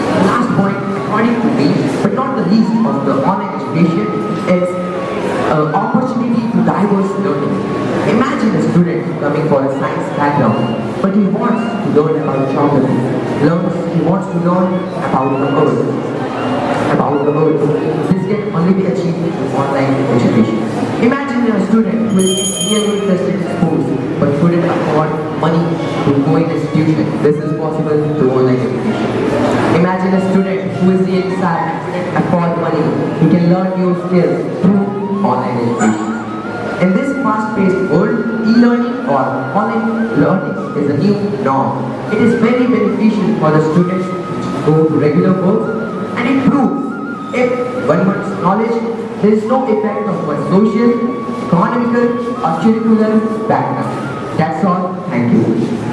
The last point, according to me, but not the least of the online education, is opportunity to diverse learning. Imagine a student coming for a science background, but he wants to learn about geography. He wants to learn about the earth. This can only be achieved through online education. Imagine a student who is really interested in sports, but couldn't afford money to go in institution. This is possible through online education. Imagine a student who is really sad and couldn't afford money. He can learn new skills through online education. In this fast-paced world, e-learning or online learning is a new norm. It is very beneficial for the students to go to regular work, and it proves if one wants knowledge, there is no effect of one's social, economical or curricular background. That's all. Thank you.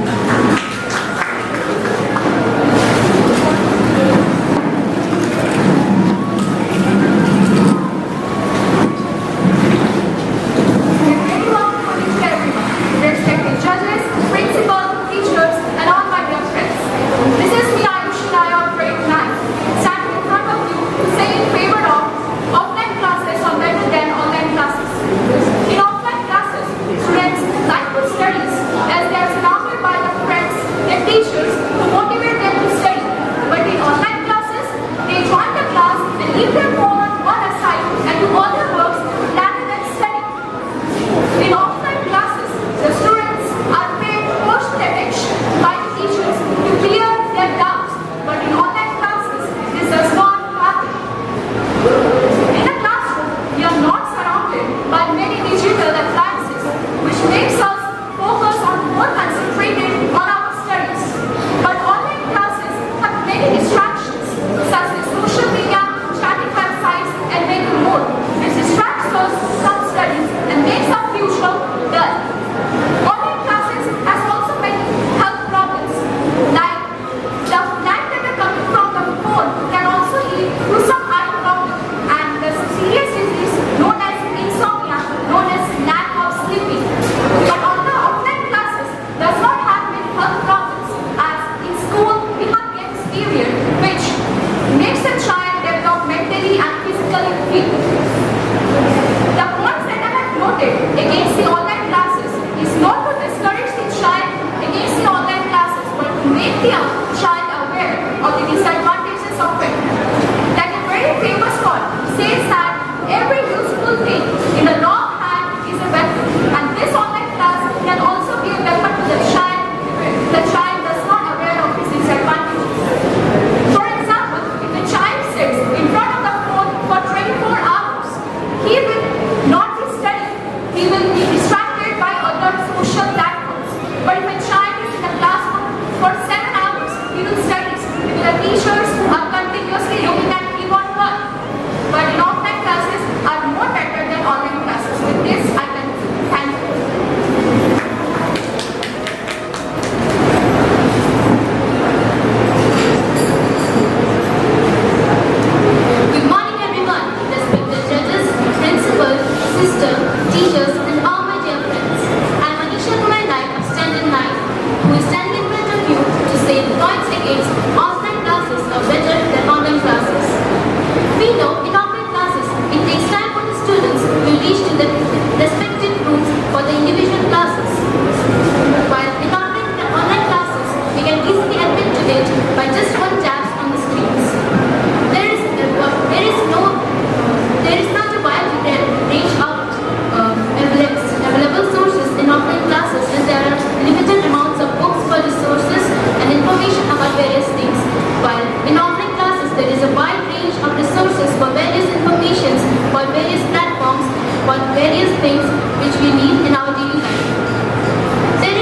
Teachers, for various things which we need in our daily life. There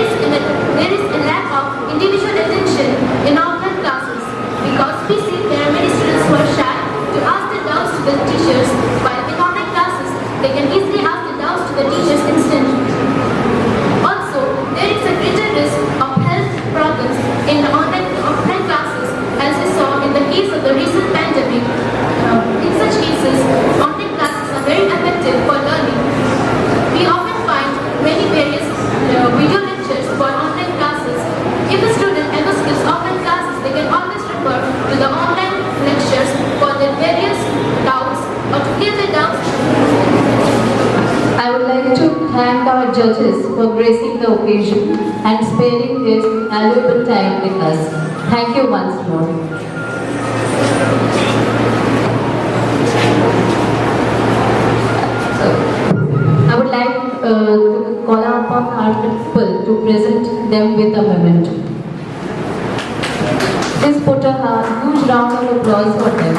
is a lack of individual attention in offline classes because we see there are many students who are shy to ask their doubts to the teachers, while in online classes they can easily ask their doubts to the teachers instantly. Also, there is a greater risk of health problems in the offline classes, as we saw in the case of the recent pandemic. In such cases, online classes are very effective for learning. We often find many various video lectures for online classes. If a student ever skips offline classes, they can always refer to the online lectures for their various doubts or to clear their doubts. I would like to thank our judges for gracing the occasion and sparing their valuable time with us. Thank you once more. I would like to call upon our principal to present them with a memento. Please put a huge round of applause for them.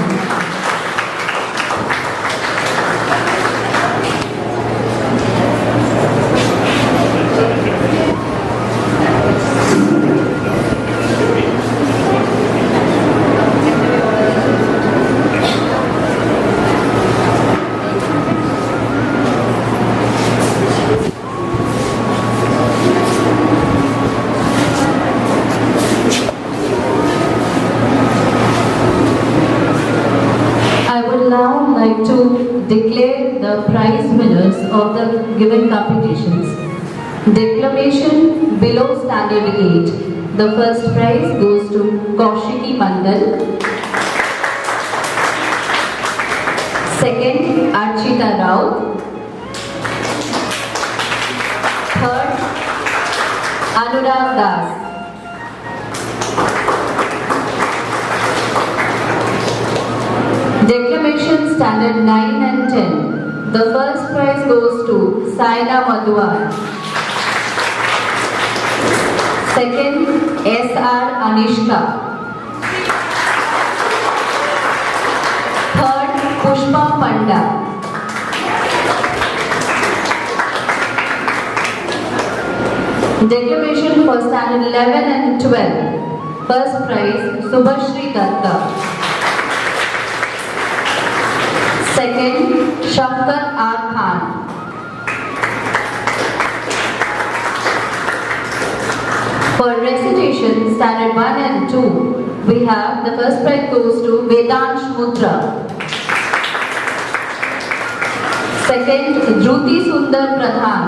To declare the prize winners of the given competitions. Declamation below standard 8. The first prize goes to Kaushiki Mandal. Second, Archita Rao. Third, Anurag Das. Declamation standard 9 and 10. The first prize goes to Saina Madhuar. Second, S.R. Anishka. Third, Pushpa Panda. Declamation for standard 11 and 12. First prize, Subhashri Datta. Second, Shankar R. Khan. For recitation, standard 1 and 2, we have the first prize goes to Vedansh Mudra. Second, Dhruti Sundar Pradhan.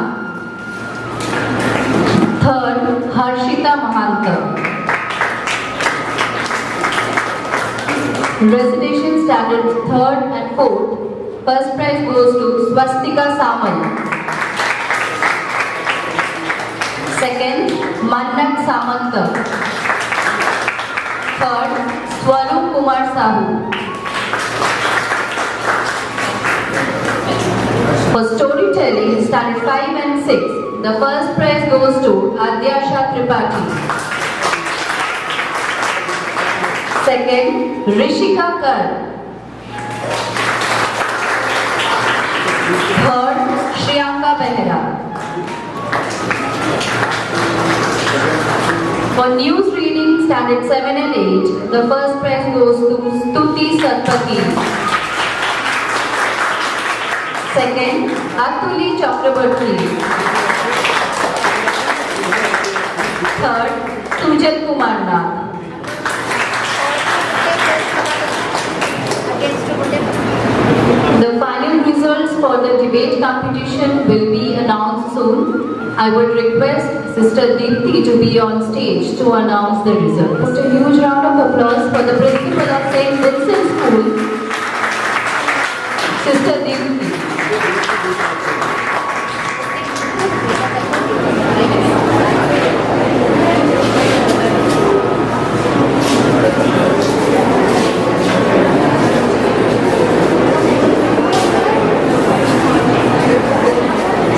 Third, Harshita Mahanta. Recitation standards 3rd and 4th. First prize goes to Swastika Samal. Second, Mannak Samanta. Third, Swarup Kumar Sahu. For storytelling, standard 5 and 6. The first prize goes to Adyasha Tripathi. Second, Rishika Kar. Third, Shriyanka Behera. For news reading, standard 7 and 8, the first prize goes to Stuti Satpati. Second, Atuli Chakrabarti. Third, Sujal Kumar Nath. The final results for the debate competition will be announced soon. I would request Sister Deepthi to be on stage to announce the results. Put a huge round of applause for the principal of St. Vincent School, Sister Deepthi.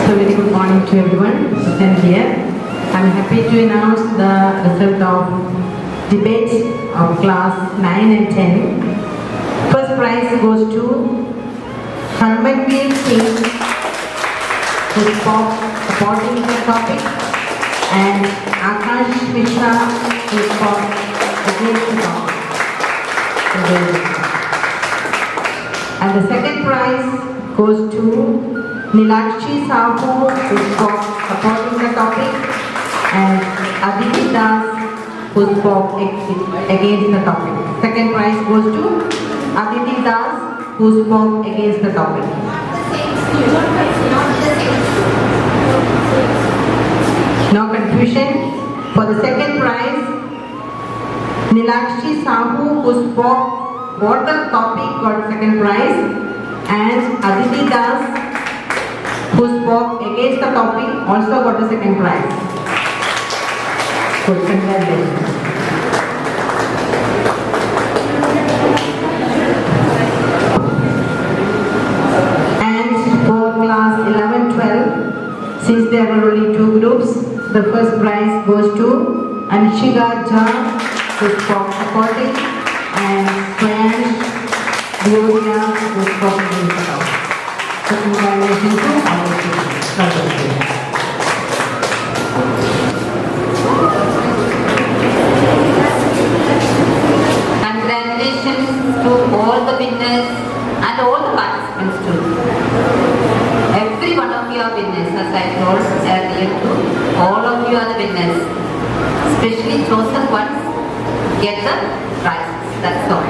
So very good morning to everyone present here. I'm happy to announce the result of debate of class 9 and 10. First prize goes to Hanmanveer Singh who spoke supporting the topic, and Akash Mishra, who spoke against the topic. And the second prize goes to Nilakshi Sahu, who spoke supporting the topic, and Aditi Das, who spoke against the topic. Second prize goes to Aditi Das, who spoke against the topic. No confusion. For the second prize, Nilakshi Sahu, who spoke what the topic, got second prize, and Aditi Das, who spoke against the topic, also got the second prize. Good, congratulations. And for class 11-12, since there were only two groups, the first prize goes to Anshika Jha, who spoke supporting, and Swayansh Gloria, who spoke against the topic. So congratulations to all the students. Congratulations to all the winners and all the participants too. Every one of you are winners, as I told earlier too. All of you are the winners. Especially chosen ones get the prizes, that's all.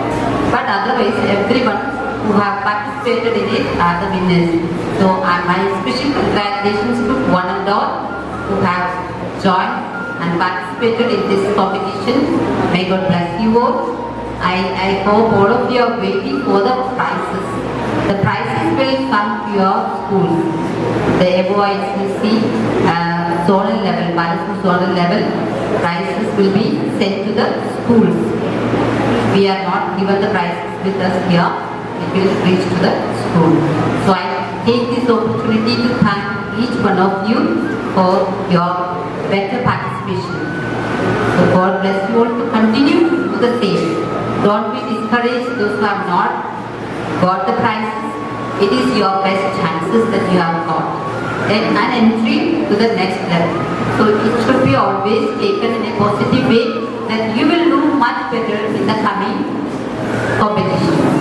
But otherwise, everyone who have participated in it are the winners. So my special congratulations to one and all who have joined and participated in this competition. May God bless you all. I hope all of you are waiting for the prizes. The prizes will come to your schools. The LanguageSkills zonal level, Balasore zonal level, prizes will be sent to the schools. We are not given the prizes with us here. It will reach to the school. So I take this opportunity to thank each one of you for your better participation. So God bless you all to continue to do the same. Don't be discouraged, those who have not got the prizes. It is your best chances that you have got. Then an entry to the next level. So it should be always taken in a positive way that you will do much better in the coming competitions.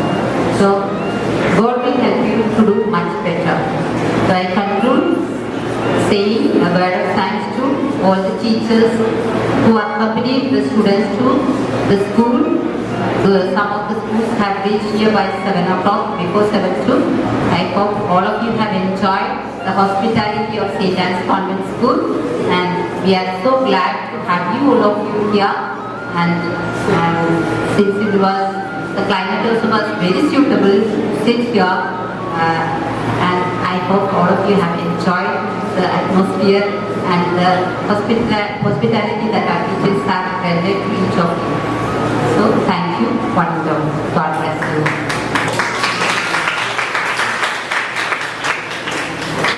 So God will help you to do much better. So I conclude saying a word of thanks to all the teachers who accompanied the students to the school. Some of the schools have reached here by 7 o'clock, before 7 too. I hope all of you have enjoyed the hospitality of St. Anne's Convent School, and we are so glad to have you, all of you here. And since the climate also was very suitable to sit here, and I hope all of you have enjoyed the atmosphere and the hospitality that our teachers have rendered to each of you. So thank you, wonderful. God bless you.